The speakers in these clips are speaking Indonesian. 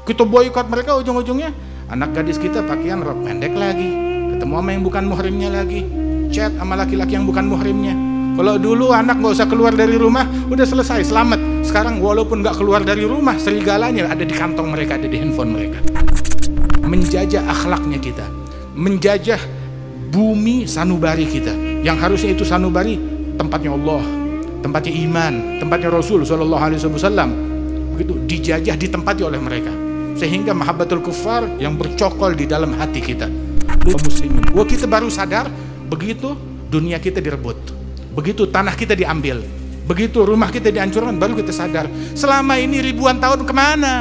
Kita boikot mereka, ujung-ujungnya anak gadis kita pakaian rok pendek lagi, ketemu sama yang bukan muhrimnya lagi, chat sama laki-laki yang bukan muhrimnya. Kalau dulu anak nggak usah keluar dari rumah, udah selesai, selamat. Sekarang walaupun nggak keluar dari rumah, serigalanya ada di kantong mereka, ada di handphone mereka. Menjajah akhlaknya kita, menjajah bumi sanubari kita, yang harusnya itu sanubari tempatnya Allah, tempatnya iman, tempatnya Rasul Shallallahu Alaihi Wasallam. Begitu dijajah, ditempati oleh mereka, sehingga mahabbatul kuffar yang bercokol di dalam hati kita. Muslimin, wah kita baru sadar begitu dunia kita direbut, begitu tanah kita diambil, begitu rumah kita dihancurkan, baru kita sadar selama ini ribuan tahun kemana.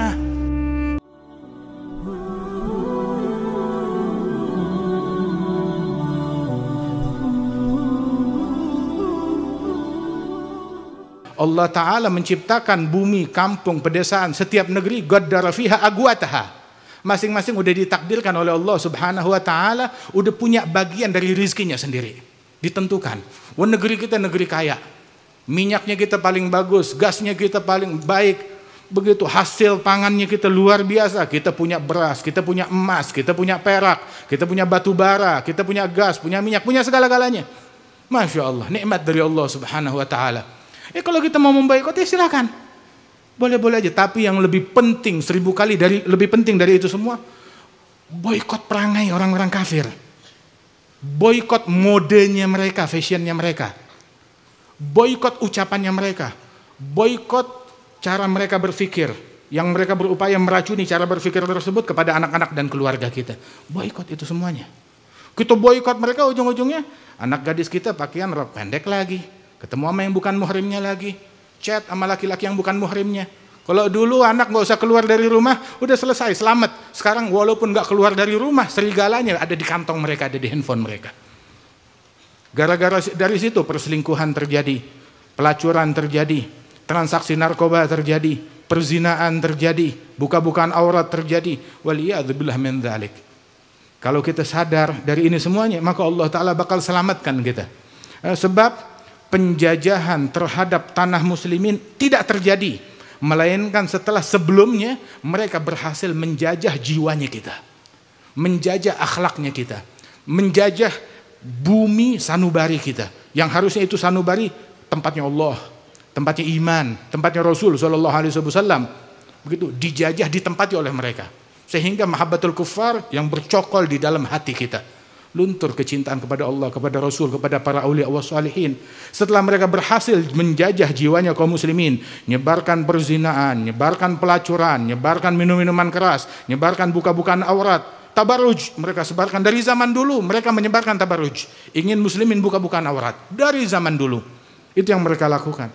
Allah Ta'ala menciptakan bumi, kampung, pedesaan, setiap negeri, qaddara fiha aqwataha. Masing-masing udah ditakdirkan oleh Allah Subhanahu wa Ta'ala, udah punya bagian dari rizkinya sendiri, ditentukan. Wah, negeri kita negeri kaya, minyaknya kita paling bagus, gasnya kita paling baik, begitu hasil pangannya kita luar biasa. Kita punya beras, kita punya emas, kita punya perak, kita punya batu bara, kita punya gas, punya minyak, punya segala-galanya. Masya Allah, nikmat dari Allah Subhanahu wa Ta'ala. Kalau kita mau memboikot, ya silakan, boleh-boleh aja. Tapi yang lebih penting, 1000 kali lebih penting dari itu semua, boikot perangai orang-orang kafir, boikot modenya mereka, fashionnya mereka, boikot ucapannya mereka, boikot cara mereka berpikir, yang mereka berupaya meracuni cara berpikir tersebut kepada anak-anak dan keluarga kita. Boikot itu semuanya. Kita boikot mereka, ujung-ujungnya anak gadis kita pakaian rok pendek lagi, ketemu sama yang bukan muhrimnya lagi, chat sama laki-laki yang bukan muhrimnya. Kalau dulu anak nggak usah keluar dari rumah, udah selesai, selamat. Sekarang walaupun nggak keluar dari rumah, serigalanya ada di kantong mereka, ada di handphone mereka. Gara-gara dari situ perselingkuhan terjadi, pelacuran terjadi, transaksi narkoba terjadi, perzinaan terjadi, buka-bukaan aurat terjadi. Waliyadzubillah min dzalik. Kalau kita sadar dari ini semuanya, maka Allah Ta'ala bakal selamatkan kita. Sebab penjajahan terhadap tanah muslimin tidak terjadi, melainkan setelah sebelumnya mereka berhasil menjajah jiwanya kita, menjajah akhlaknya kita, menjajah bumi sanubari kita, yang harusnya itu sanubari tempatnya Allah, tempatnya iman, tempatnya Rasul Shallallahu Alaihi Wasallam. Begitu dijajah, ditempati oleh mereka, sehingga mahabbatul kuffar yang bercokol di dalam hati kita. Luntur kecintaan kepada Allah, kepada Rasul, kepada para aulia wa salihin. Setelah mereka berhasil menjajah jiwanya kaum muslimin, nyebarkan perzinaan, nyebarkan pelacuran, nyebarkan minum-minuman keras, nyebarkan buka-bukaan aurat, tabarruj mereka sebarkan dari zaman dulu. Mereka menyebarkan tabarruj, ingin muslimin buka-bukaan aurat dari zaman dulu. Itu yang mereka lakukan.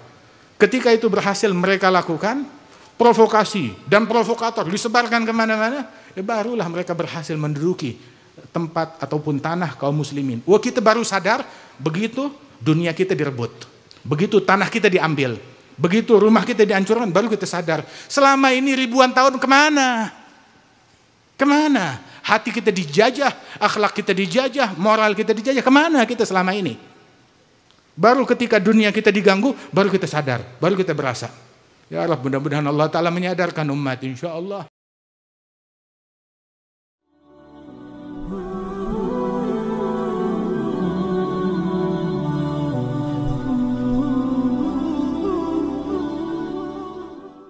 Ketika itu berhasil mereka lakukan, provokasi dan provokator disebarkan kemana-mana, barulah mereka berhasil menduduki tempat ataupun tanah kaum muslimin. Wah, kita baru sadar begitu dunia kita direbut, begitu tanah kita diambil, begitu rumah kita dihancurkan, baru kita sadar selama ini ribuan tahun kemana? Kemana? Hati kita dijajah, akhlak kita dijajah, moral kita dijajah, kemana kita selama ini? Baru ketika dunia kita diganggu, baru kita sadar, baru kita berasa. Ya Allah, mudah-mudahan Allah Ta'ala menyadarkan umat, insya Allah.